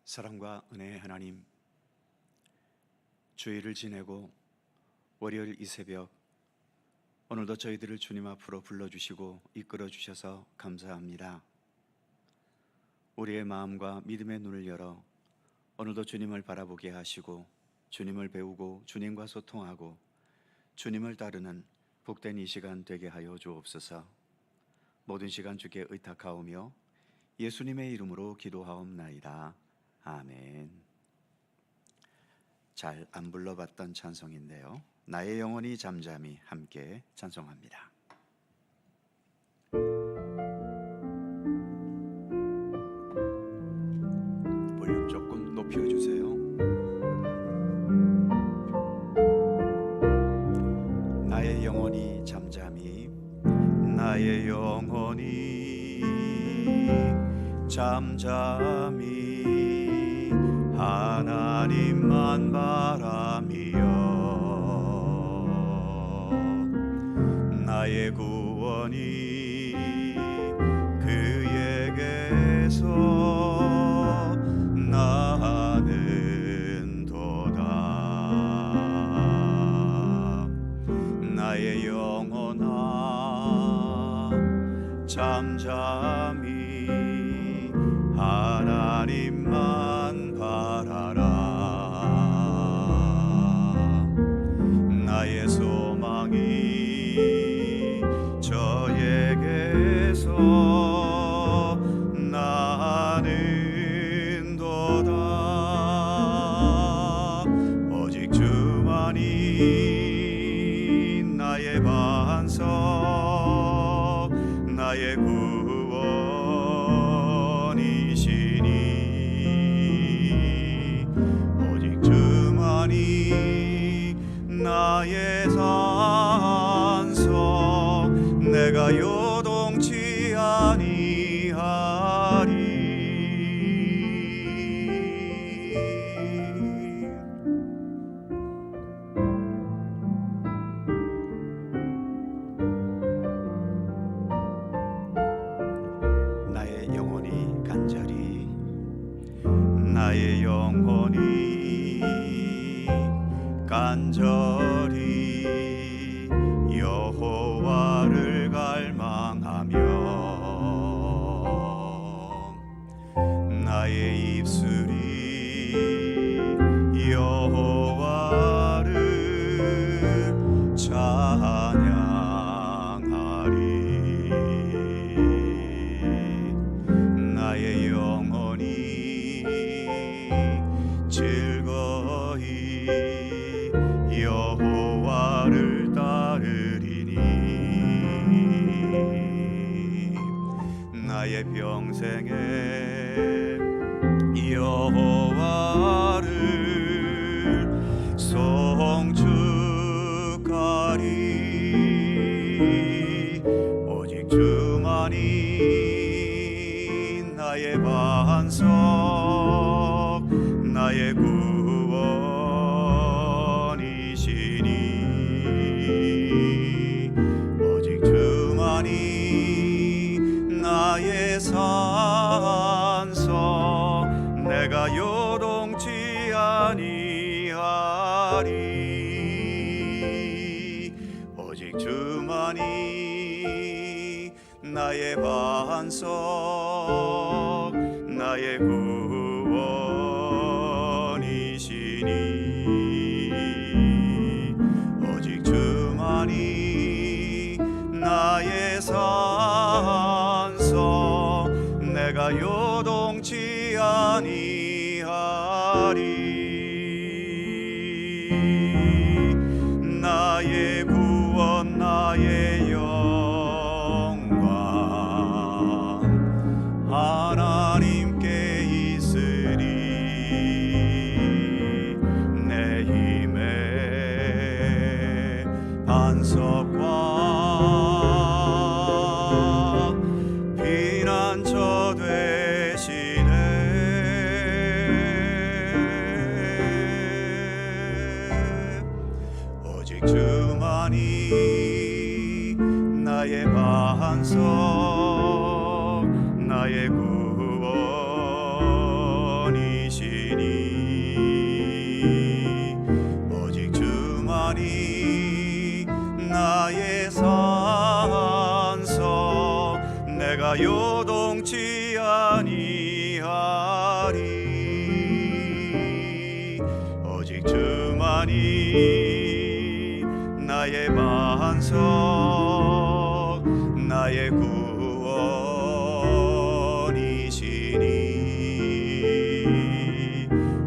사랑과 은혜의 하나님, 주일을 지내고 월요일 이 새벽 오늘도 저희들을 주님 앞으로 불러주시고 이끌어 주셔서 감사합니다. 우리의 마음과 믿음의 눈을 열어 오늘도 주님을 바라보게 하시고 주님을 배우고 주님과 소통하고 주님을 따르는 복된 이 시간 되게 하여 주옵소서. 모든 시간 주께 의탁하오며 예수님의 이름으로 기도하옵나이다. 아멘. 잘 안 불러봤던 찬송인데요, 나의 영혼이 잠잠히 함께 찬송합니다. 볼륨 조금 높여주세요. 나의 영혼이 잠잠히, 나의 영혼이 잠잠히 하나님만 바라며 나의 구원이 그에게서 나는도다. 나의 영혼아 잠잠히 하나님만 바라라. 나의 소망이 저에게서 나는도다. 오직 주만이 나의 반석, 나의 구원이시니. 오직 주만이 나의 산석, 내가 요동치 아니하리. 나의 영혼이 간절히, 나의 영혼이 간절히 여호와를 갈망하며 나의 입술이 여호와를 찬양하리. 나의 영혼이 즐거이 여호와를 따르리니. 나의 평생에 여호와를 송축하리. 오직 주만이 나의 반석, 나의 구원이시니. 오직 주만이 나의 산석, 내가 요동치 아니하리. 오직 주만이 나의 반석, 나의 구원이시니. 오직 주만이 나의 산석, 내가 요동치 아니하리. 나의 구원, 나의 영광 하나님께 있으리. 내 힘의 반석과 피난처 되시네. 오직 주만이 나의 반석, 나의 구원이시니. 내가 요동치 아니하리. 오직 주만이 나의 반석, 나의 구원이시니.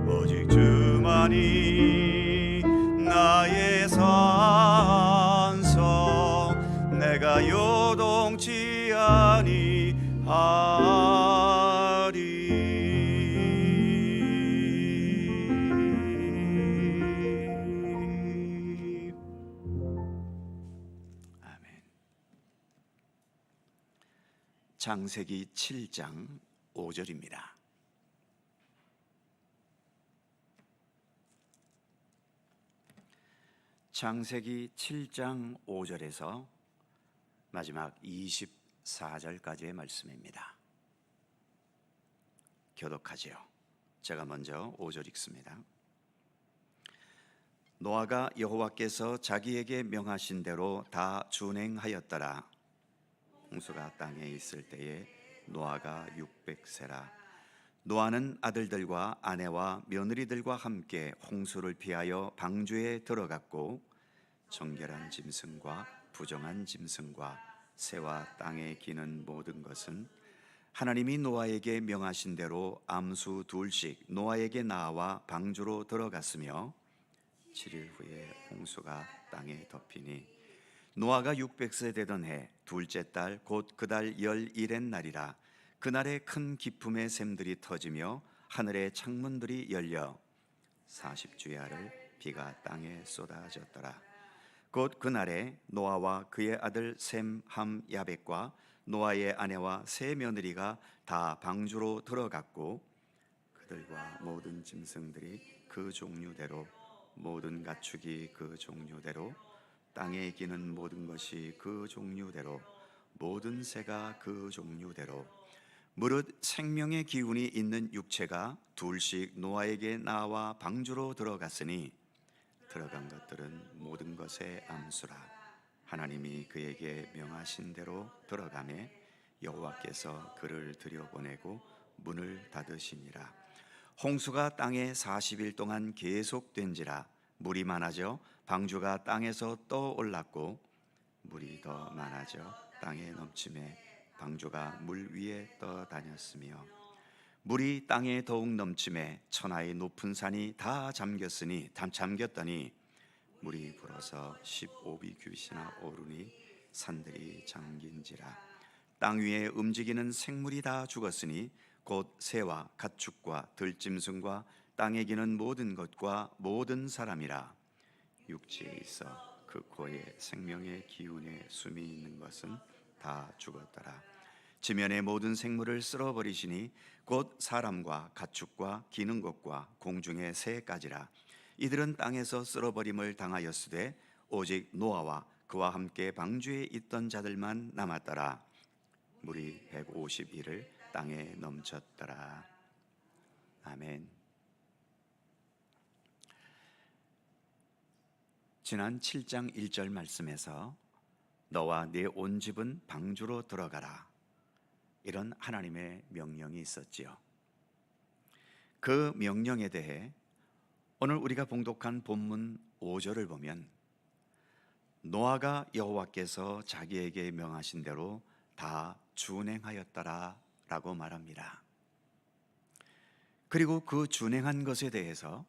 오직 주만이 나의 산성, 내가 요동치 아니하리. 아멘. 창세기 7장 5절입니다. 창세기 7장 5절에서 마지막 24절까지의 말씀입니다. 교독하지요. 제가 먼저 5절 읽습니다. 노아가 여호와께서 자기에게 명하신 대로 다 준행하였더라. 홍수가 땅에 있을 때에 노아가 600세라. 노아는 아들들과 아내와 며느리들과 함께 홍수를 피하여 방주에 들어갔고, 정결한 짐승과 부정한 짐승과 새와 땅에 기는 모든 것은 하나님이 노아에게 명하신 대로 암수 둘씩 노아에게 낳아와 방주로 들어갔으며, 7일 후에 홍수가 땅에 덮이니 노아가 600세 되던 해 둘째 달 곧 그달 11의 날이라. 그날에 큰 기품의 샘들이 터지며 하늘의 창문들이 열려 40주야를 비가 땅에 쏟아졌더라. 곧 그날에 노아와 그의 아들 셈, 함, 야벳과 노아의 아내와 세 며느리가 다 방주로 들어갔고, 그들과 모든 짐승들이 그 종류대로, 모든 가축이 그 종류대로, 땅에 기는 모든 것이 그 종류대로, 모든 새가 그 종류대로, 무릇 생명의 기운이 있는 육체가 둘씩 노아에게 나와 방주로 들어갔으니 들어간 것들은 모든 것의 암수라. 하나님이 그에게 명하신 대로 들어가매 여호와께서 그를 들여보내고 문을 닫으시니라. 홍수가 땅에 40일 동안 계속된지라. 물이 많아져 방주가 땅에서 떠올랐고, 물이 더 많아져 땅에 넘침에 방주가 물 위에 떠다녔으며, 물이 땅에 더욱 넘침에 천하의 높은 산이 다 잠겼더니 물이 불어서 15비규시나 오르니 산들이 잠긴지라. 땅 위에 움직이는 생물이 다 죽었으니 곧 새와 가축과 들짐승과 땅에 기는 모든 것과 모든 사람이라. 육지에 있어 그 코에 생명의 기운에 숨이 있는 것은 다 죽었더라. 지면의 모든 생물을 쓸어버리시니 곧 사람과 가축과 기는 것과 공중의 새까지라. 이들은 땅에서 쓸어버림을 당하였으되 오직 노아와 그와 함께 방주에 있던 자들만 남았더라. 물이 150일을 땅에 넘쳤더라. 아멘. 지난 7장 1절 말씀에서 너와 네 온 집은 방주로 들어가라, 이런 하나님의 명령이 있었지요. 그 명령에 대해 오늘 우리가 봉독한 본문 5절을 보면 노아가 여호와께서 자기에게 명하신 대로 다 준행하였더라 라고 말합니다. 그리고 그 준행한 것에 대해서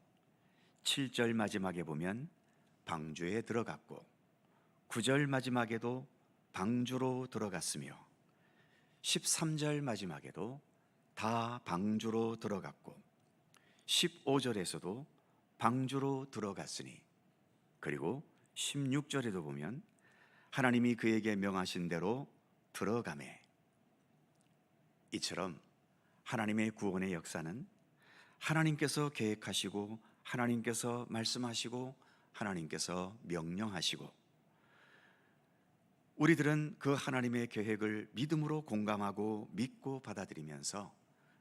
7절 마지막에 보면 방주에 들어갔고, 9절 마지막에도 방주로 들어갔으며, 13절 마지막에도 다 방주로 들어갔고, 15절에서도 방주로 들어갔으니, 그리고 16절에도 보면 하나님이 그에게 명하신 대로 들어가매. 이처럼 하나님의 구원의 역사는 하나님께서 계획하시고, 하나님께서 말씀하시고, 하나님께서 명령하시고, 우리들은 그 하나님의 계획을 믿음으로 공감하고 믿고 받아들이면서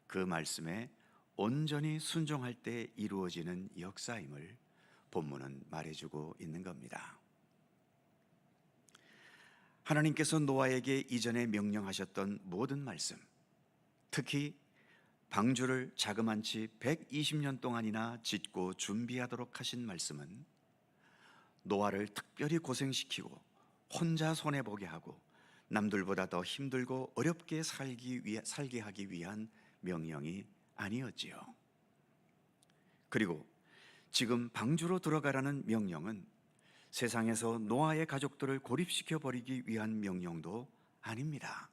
그 말씀에 온전히 순종할 때 이루어지는 역사임을 본문은 말해주고 있는 겁니다. 하나님께서 노아에게 이전에 명령하셨던 모든 말씀, 특히 방주를 자그만치 120년 동안이나 짓고 준비하도록 하신 말씀은 노아를 특별히 고생시키고 혼자 손해보게 하고 남들보다 더 힘들고 어렵게 살게 하기 위한 명령이 아니었지요. 그리고 지금 방주로 들어가라는 명령은 세상에서 노아의 가족들을 고립시켜 버리기 위한 명령도 아닙니다.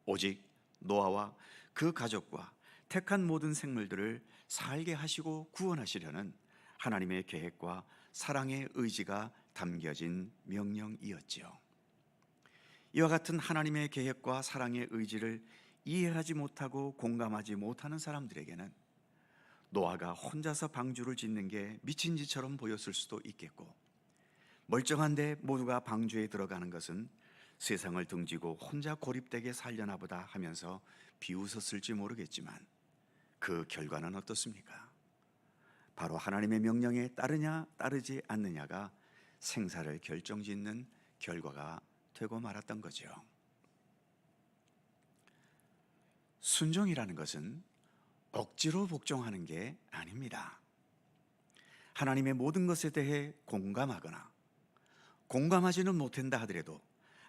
오직 노아와 그 가족과 택한 모든 생물들을 살게 하시고 구원하시려는 하나님의 계획과 사랑의 의지가 담겨진 명령이었지요. 이와 같은 하나님의 계획과 사랑의 의지를 이해하지 못하고 공감하지 못하는 사람들에게는 노아가 혼자서 방주를 짓는 게 미친 짓처럼 보였을 수도 있겠고, 멀쩡한데 모두가 방주에 들어가는 것은 세상을 등지고 혼자 고립되게 살려나 보다 하면서 비웃었을지 모르겠지만 그 결과는 어떻습니까? 바로 하나님의 명령에 따르냐 따르지 않느냐가 생사를 결정짓는 결과가 되고 말았던 거죠. 순종이라는 것은 억지로 복종하는 게 아닙니다. 하나님의 모든 것에 대해 공감하거나 공감하지는 못한다 하더라도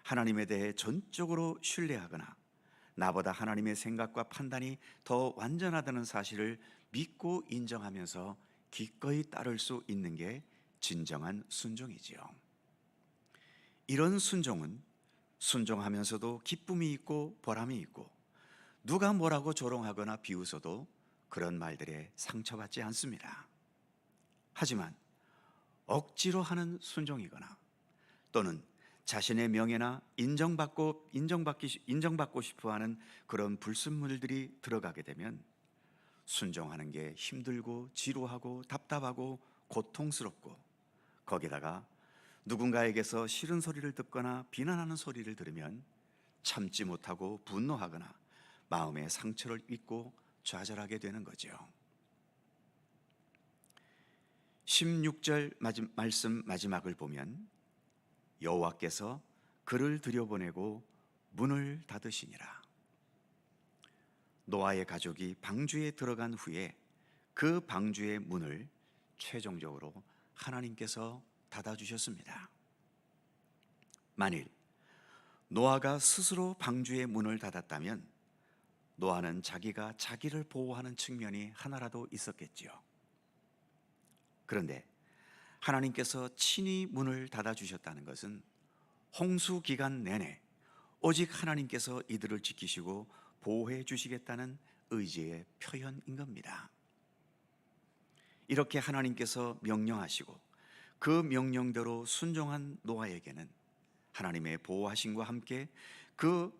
하나님에 대해 전적으로 신뢰하거나 나보다 하나님의 생각과 판단이 더 완전하다는 사실을 믿고 인정하면서 기꺼이 따를 수 있는 게 진정한 순종이지요. 이런 순종은 순종하면서도 기쁨이 있고 보람이 있고 누가 뭐라고 조롱하거나 비웃어도 그런 말들에 상처받지 않습니다. 하지만 억지로 하는 순종이거나 또는 자신의 명예나 인정받고 싶어하는 그런 불순물들이 들어가게 되면 순종하는 게 힘들고 지루하고 답답하고 고통스럽고, 거기다가 누군가에게서 싫은 소리를 듣거나 비난하는 소리를 들으면 참지 못하고 분노하거나 마음에 상처를 입고 좌절하게 되는 거죠. 16절 말씀 마지막을 보면 여호와께서 그를 들여보내고 문을 닫으시니라. 노아의 가족이 방주에 들어간 후에 그 방주의 문을 최종적으로 하나님께서 닫아주셨습니다. 만일 노아가 스스로 방주의 문을 닫았다면 노아는 자기가 자기를 보호하는 측면이 하나라도 있었겠지요. 그런데 하나님께서 친히 문을 닫아주셨다는 것은 홍수 기간 내내 오직 하나님께서 이들을 지키시고 보호해 주시겠다는 의지의 표현인 겁니다. 이렇게 하나님께서 명령하시고 그 명령대로 순종한 노아에게는 하나님의 보호하심과 함께 그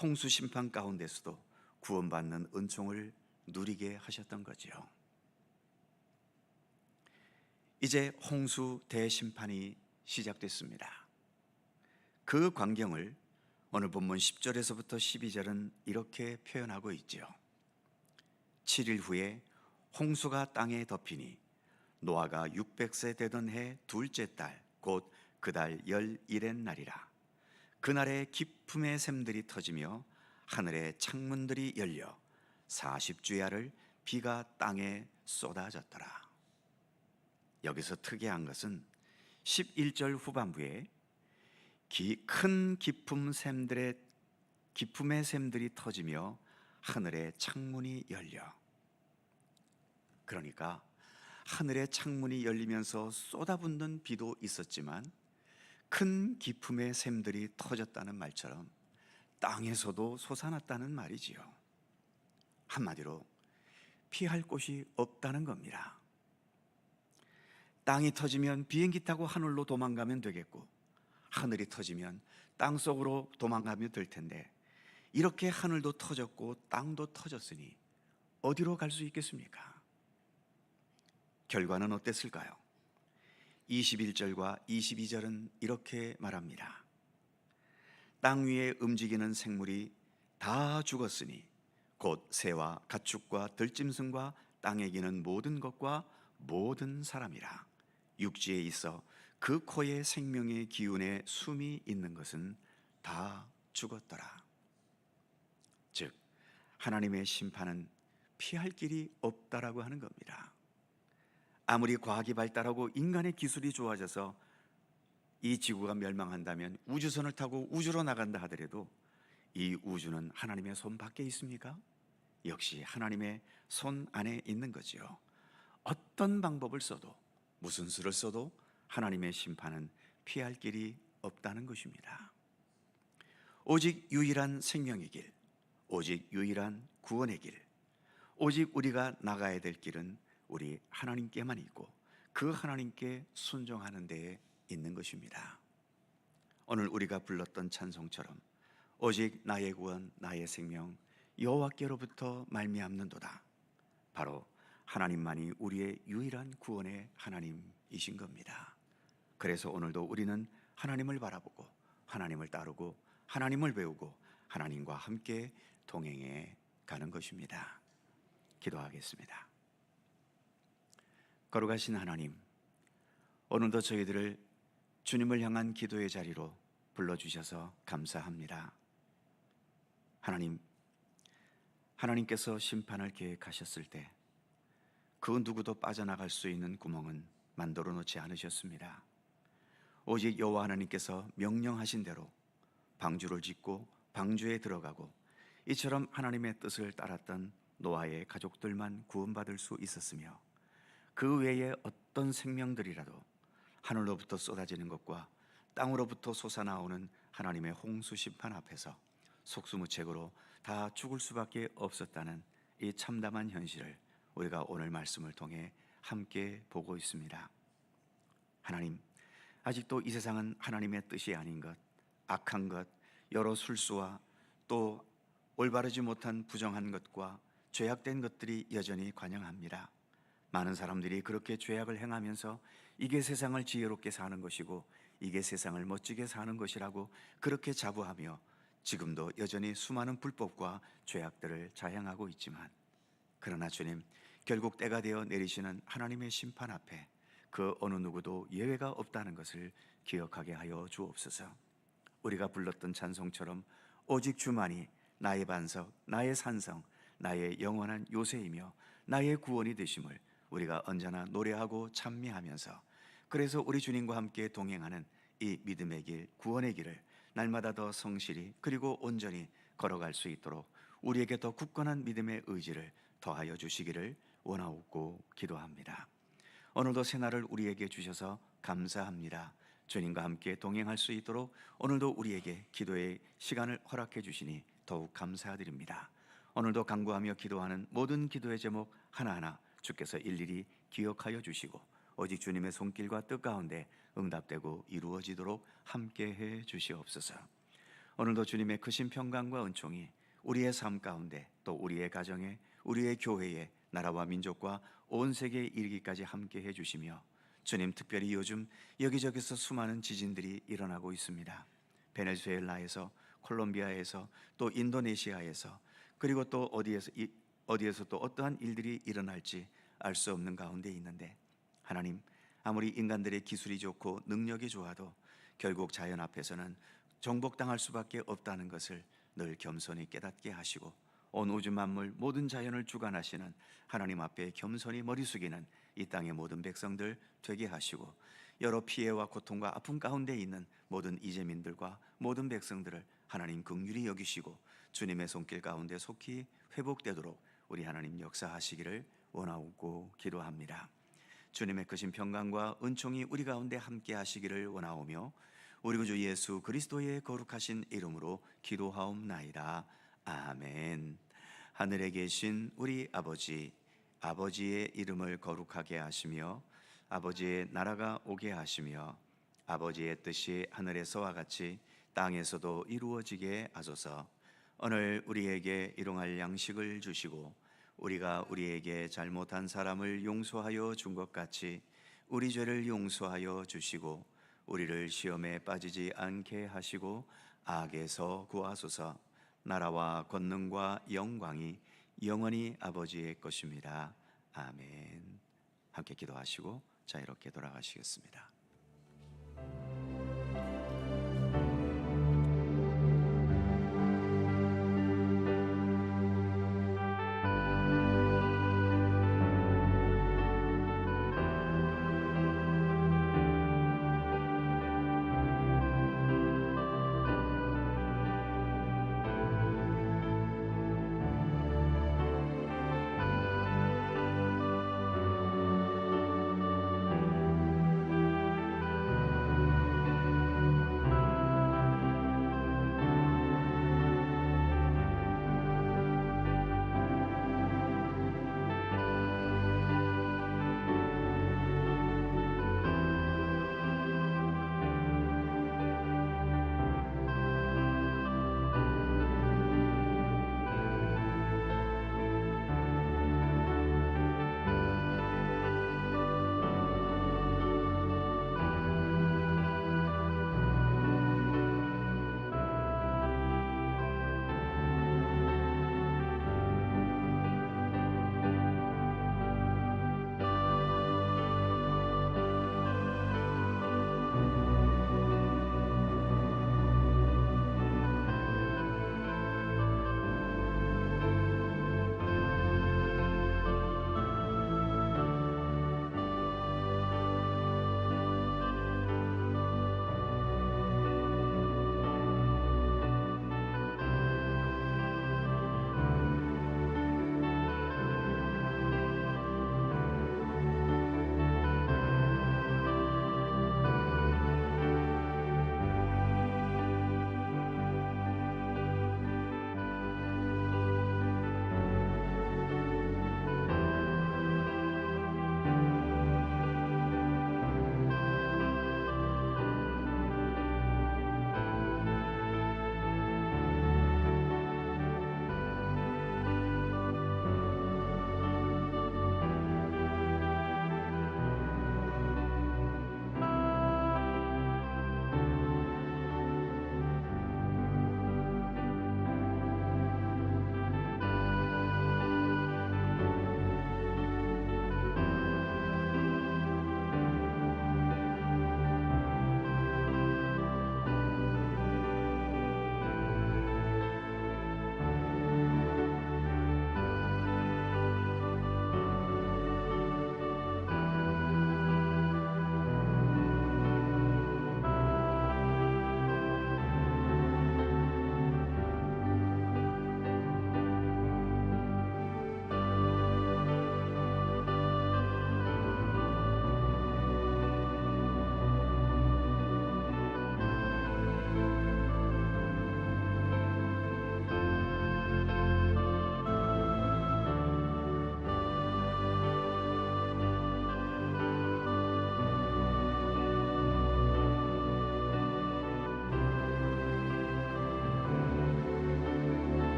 홍수 심판 가운데서도 구원받는 은총을 누리게 하셨던 거지요. 이제 홍수 대심판이 시작됐습니다. 그 광경을 오늘 본문 10절에서부터 12절은 이렇게 표현하고 있지요. 7일 후에 홍수가 땅에 덮이니 노아가 600세 되던 해 둘째 달 곧 그달 11의 날이라. 그날에 기품의 샘들이 터지며 하늘의 창문들이 열려 40주야를 비가 땅에 쏟아졌더라. 여기서 특이한 것은 11절 후반부에 큰 기품의 샘들이 터지며 하늘의 창문이 열려, 그러니까 하늘의 창문이 열리면서 쏟아붓는 비도 있었지만 큰 기품의 샘들이 터졌다는 말처럼 땅에서도 솟아났다는 말이지요. 한마디로 피할 곳이 없다는 겁니다. 땅이 터지면 비행기 타고 하늘로 도망가면 되겠고, 하늘이 터지면 땅 속으로 도망가면 될 텐데, 이렇게 하늘도 터졌고 땅도 터졌으니 어디로 갈 수 있겠습니까? 결과는 어땠을까요? 21절과 22절은 이렇게 말합니다. 땅 위에 움직이는 생물이 다 죽었으니 곧 새와 가축과 들짐승과 땅에 기는 모든 것과 모든 사람이라. 육지에 있어 그 코에 생명의 기운에 숨이 있는 것은 다 죽었더라. 즉 하나님의 심판은 피할 길이 없다라고 하는 겁니다. 아무리 과학이 발달하고 인간의 기술이 좋아져서 이 지구가 멸망한다면 우주선을 타고 우주로 나간다 하더라도 이 우주는 하나님의 손 밖에 있습니까? 역시 하나님의 손 안에 있는 거지요. 어떤 방법을 써도, 무슨 수를 써도 하나님의 심판은 피할 길이 없다는 것입니다. 오직 유일한 생명의 길, 오직 유일한 구원의 길, 오직 우리가 나가야 될 길은 우리 하나님께만 있고 그 하나님께 순종하는 데에 있는 것입니다. 오늘 우리가 불렀던 찬송처럼 오직 나의 구원 나의 생명 여호와께로부터 말미암는도다. 바로 하나님만이 우리의 유일한 구원의 하나님이신 겁니다. 그래서 오늘도 우리는 하나님을 바라보고 하나님을 따르고 하나님을 배우고 하나님과 함께 동행해 가는 것입니다. 기도하겠습니다. 거룩하신 하나님, 오늘도 저희들을 주님을 향한 기도의 자리로 불러주셔서 감사합니다. 하나님께서 심판을 계획하셨을 때 그 누구도 빠져나갈 수 있는 구멍은 만들어 놓지 않으셨습니다. 오직 여호와 하나님께서 명령하신 대로 방주를 짓고 방주에 들어가고 이처럼 하나님의 뜻을 따랐던 노아의 가족들만 구원받을 수 있었으며 그 외에 어떤 생명들이라도 하늘로부터 쏟아지는 것과 땅으로부터 솟아나오는 하나님의 홍수 심판 앞에서 속수무책으로 다 죽을 수밖에 없었다는 이 참담한 현실을 우리가 오늘 말씀을 통해 함께 보고 있습니다. 하나님, 아직도 이 세상은 하나님의 뜻이 아닌 것, 악한 것, 여러 술수와 또 올바르지 못한 부정한 것과 죄악된 것들이 여전히 관영합니다. 많은 사람들이 그렇게 죄악을 행하면서 이게 세상을 지혜롭게 사는 것이고 이게 세상을 멋지게 사는 것이라고 그렇게 자부하며 지금도 여전히 수많은 불법과 죄악들을 자행하고 있지만, 그러나 주님, 결국 때가 되어 내리시는 하나님의 심판 앞에 그 어느 누구도 예외가 없다는 것을 기억하게 하여 주옵소서. 우리가 불렀던 찬송처럼 오직 주만이 나의 반석, 나의 산성, 나의 영원한 요새이며 나의 구원이 되심을 우리가 언제나 노래하고 찬미하면서, 그래서 우리 주님과 함께 동행하는 이 믿음의 길, 구원의 길을 날마다 더 성실히 그리고 온전히 걸어갈 수 있도록 우리에게 더 굳건한 믿음의 의지를 더하여 주시기를 원하옵고 기도합니다. 오늘도 새날을 우리에게 주셔서 감사합니다. 주님과 함께 동행할 수 있도록 오늘도 우리에게 기도의 시간을 허락해 주시니 더욱 감사드립니다. 오늘도 간구하며 기도하는 모든 기도의 제목 하나하나 주께서 일일이 기억하여 주시고 오직 주님의 손길과 뜻 가운데 응답되고 이루어지도록 함께해 주시옵소서. 오늘도 주님의 크신 평강과 은총이 우리의 삶 가운데 또 우리의 가정에 우리의 교회에 나라와 민족과 온 세계에 이르기까지 함께해 주시며, 주님, 특별히 요즘 여기저기서 수많은 지진들이 일어나고 있습니다. 베네수엘라에서, 콜롬비아에서, 또 인도네시아에서, 그리고 또 어디에서 또 어떠한 일들이 일어날지 알 수 없는 가운데 있는데, 하나님, 아무리 인간들의 기술이 좋고 능력이 좋아도 결국 자연 앞에서는 정복당할 수밖에 없다는 것을 늘 겸손히 깨닫게 하시고, 온 우주 만물 모든 자연을 주관하시는 하나님 앞에 겸손히 머리 숙이는 이 땅의 모든 백성들 되게 하시고, 여러 피해와 고통과 아픔 가운데 있는 모든 이재민들과 모든 백성들을 하나님 긍휼히 여기시고 주님의 손길 가운데 속히 회복되도록 우리 하나님 역사하시기를 원하고 기도합니다. 주님의 크신 평강과 은총이 우리 가운데 함께 하시기를 원하오며 우리 구주 예수 그리스도의 거룩하신 이름으로 기도하옵나이다. 아멘. 하늘에 계신 우리 아버지, 아버지의 이름을 거룩하게 하시며 아버지의 나라가 오게 하시며 아버지의 뜻이 하늘에서와 같이 땅에서도 이루어지게 하소서. 오늘 우리에게 일용할 양식을 주시고 우리가 우리에게 잘못한 사람을 용서하여 준 것 같이 우리 죄를 용서하여 주시고 우리를 시험에 빠지지 않게 하시고 악에서 구하소서. 나라와 권능과 영광이 영원히 아버지의 것입니다. 아멘. 함께 기도하시고 자유롭게 돌아가시겠습니다.